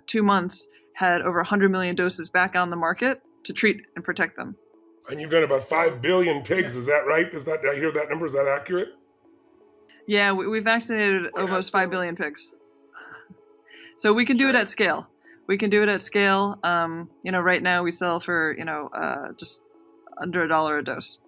2 months, had over 100 million doses back on the market to treat and protect them. And you've done about 5 billion pigs, is that right? Did I hear that number? Is that accurate? Yeah, we vaccinated almost 5 billion pigs. So we can do it at scale. Right now we sell for, just under $1 a dose.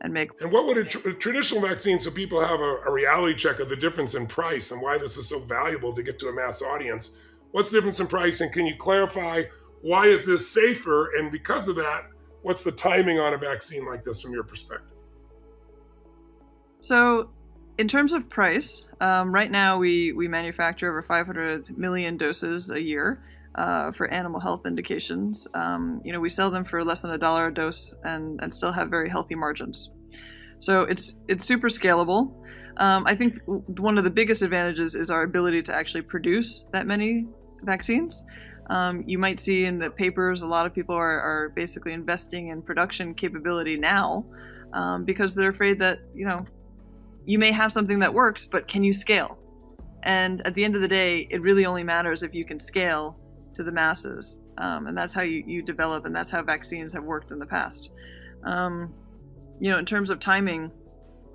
And what would a traditional vaccine, so people have a reality check of the difference in price and why this is so valuable to get to a mass audience? What's the difference in price? And can you clarify why is this safer? And because of that, what's the timing on a vaccine like this from your perspective? So in terms of price, right now we manufacture over 500 million doses a year for animal health indications. We sell them for less than $1 a dose and still have very healthy margins. So it's super scalable. I think one of the biggest advantages is our ability to actually produce that many vaccines. You might see in the papers, a lot of people are basically investing in production capability now because they're afraid that, you may have something that works, but can you scale? And at the end of the day, it really only matters if you can scale to the masses. And that's how you develop, and that's how vaccines have worked in the past. In terms of timing,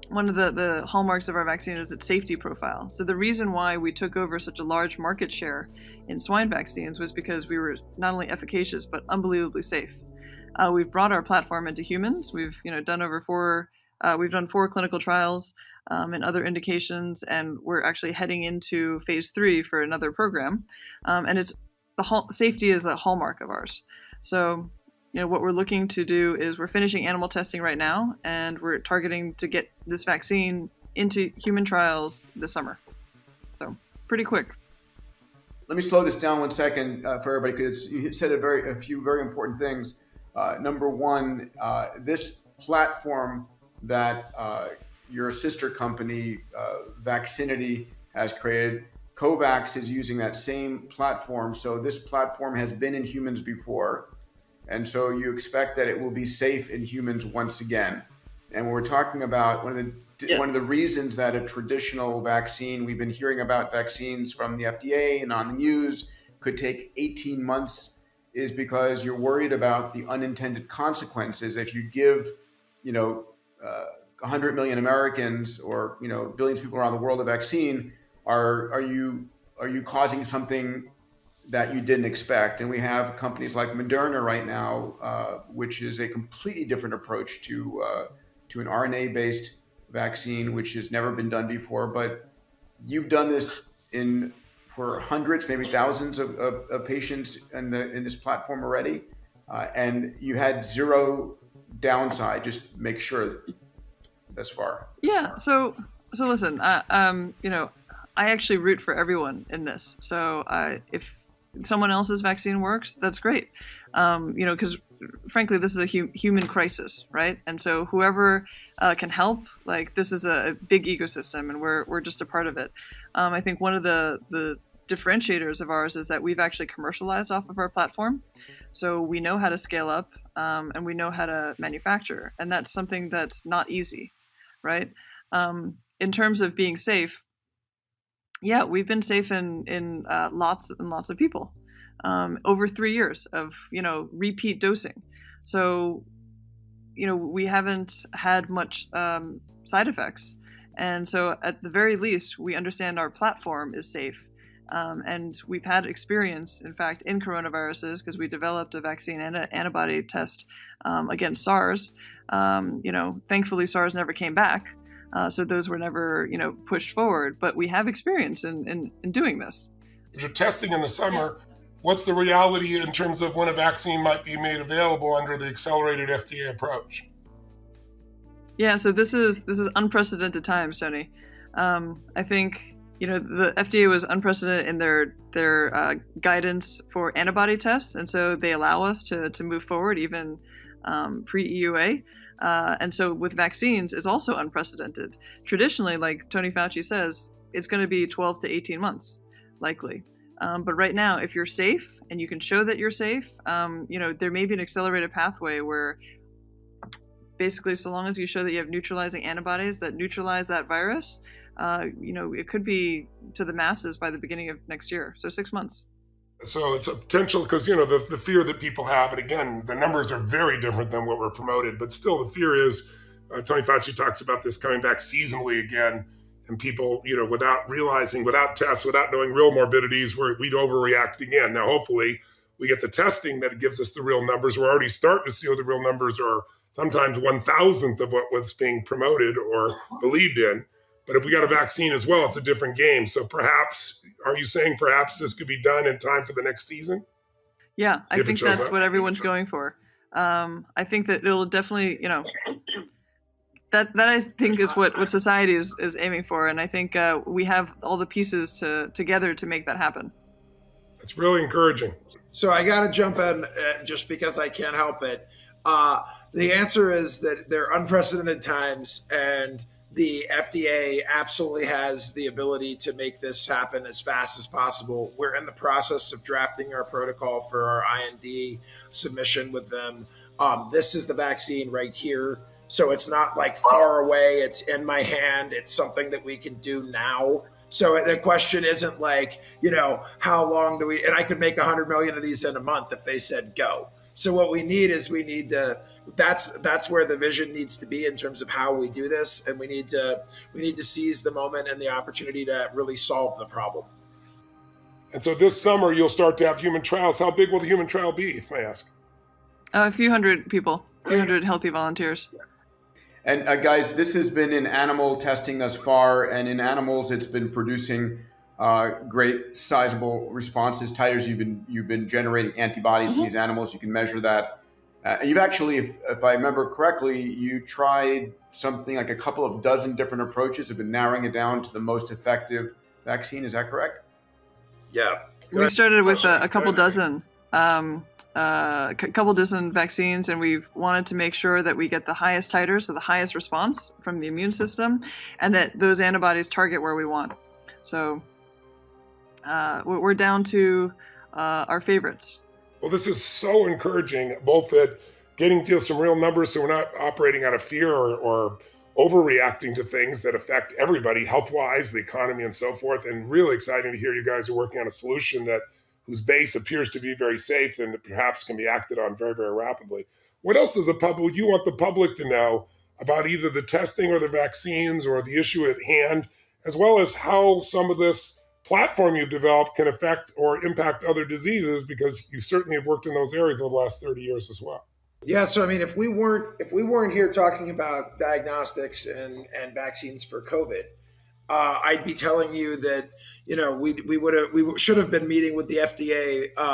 one of the hallmarks of our vaccine is its safety profile. So the reason why we took over such a large market share in swine vaccines was because we were not only efficacious, but unbelievably safe. We've brought our platform into humans. We've done 4 clinical trials and other indications, and we're actually heading into phase 3 for another program. And safety is a hallmark of ours. So, what we're looking to do is we're finishing animal testing right now, and we're targeting to get this vaccine into human trials this summer. So, pretty quick. Let me slow this down 1 second for everybody, because you said a few very important things. Number one, this platform that your sister company, Vaccinity, has created, COVAX is using that same platform. So this platform has been in humans before. And so you expect that it will be safe in humans once again. And we're talking about one of the reasons that a traditional vaccine, we've been hearing about vaccines from the FDA and on the news, could take 18 months, is because you're worried about the unintended consequences. If you give, 100 million Americans or, billions of people around the world a vaccine, are you causing something that you didn't expect? And we have companies like Moderna right now, which is a completely different approach to an RNA-based vaccine, which has never been done before. But you've done this for hundreds, maybe thousands of patients in this platform already, and you had zero downside. Just make sure thus far. Yeah. So listen, I actually root for everyone in this. So if someone else's vaccine works, that's great. Because frankly, this is a human crisis, right? And so whoever can help, this is a big ecosystem, and we're just a part of it. I think one of the differentiators of ours is that we've actually commercialized off of our platform. So we know how to scale up, and we know how to manufacture. And that's something that's not easy, right? In terms of being safe, yeah, we've been safe in lots and lots of people over 3 years of repeat dosing. So we haven't had much side effects, and so at the very least, we understand our platform is safe. And we've had experience, in fact, in coronaviruses, because we developed a vaccine and an antibody test against SARS. Thankfully, SARS never came back. So those were never, pushed forward. But we have experience in doing this. You're testing in the summer. What's the reality in terms of when a vaccine might be made available under the accelerated FDA approach? Yeah, so this is unprecedented times, Tony. I think the FDA was unprecedented in their guidance for antibody tests, and so they allow us to move forward even pre-EUA. And so with vaccines, it's also unprecedented. Traditionally, like Tony Fauci says, it's going to be 12 to 18 months, likely. But right now, if you're safe and you can show that you're safe, there may be an accelerated pathway where basically, so long as you show that you have neutralizing antibodies that neutralize that virus, it could be to the masses by the beginning of next year. So 6 months. So it's a potential because the fear that people have, and again, the numbers are very different than what were promoted, but still the fear is Tony Fauci talks about this coming back seasonally again, and people without realizing, without tests, without knowing real morbidities, we'd overreact again. Now hopefully we get the testing that gives us the real numbers. We're already starting to see what the real numbers are, sometimes 1,000th of what was being promoted or believed in. But if we got a vaccine as well, it's a different game. So perhaps, are you saying perhaps this could be done in time for the next season Yeah, I if it think shows that's up? what everyone's going for. I think that it'll definitely, that I think is what society is aiming for, and I think we have all the pieces together to make that happen. That's really encouraging. So I got to jump in just because I can't help it. The answer is that they're unprecedented times, and the FDA absolutely has the ability to make this happen as fast as possible. We're in the process of drafting our protocol for our IND submission with them. This is the vaccine right here. So it's not like far away, it's in my hand, it's something that we can do now. So the question isn't like, how long do we, and I could make 100 million of these in a month if they said go. So what we need is that's where the vision needs to be in terms of how we do this. And we need to seize the moment and the opportunity to really solve the problem. And so this summer you'll start to have human trials. How big will the human trial be, if I ask? A few hundred people, a few hundred healthy volunteers. And guys, this has been in animal testing thus far, and in animals, it's been producing great, sizable responses. Titers, you've been generating antibodies in these animals. You can measure that. You've actually, if I remember correctly, you tried something like a couple of dozen different approaches. Have been narrowing it down to the most effective vaccine. Is that correct? Yeah. We started with a couple dozen. Couple dozen vaccines, and we've wanted to make sure that we get the highest titers, so the highest response from the immune system, and that those antibodies target where we want. So we're down to our favorites. Well, this is so encouraging, both at getting to some real numbers so we're not operating out of fear or overreacting to things that affect everybody health-wise, the economy, and so forth. And really exciting to hear you guys are working on a solution whose base appears to be very safe and that perhaps can be acted on very, very rapidly. What else does you want the public to know about either the testing or the vaccines or the issue at hand, as well as how some of this platform you've developed can affect or impact other diseases, because you certainly have worked in those areas over the last 30 years as well? Yeah, so I mean, if we weren't here talking about diagnostics and vaccines for COVID, I'd be telling you that we should have been meeting with the FDA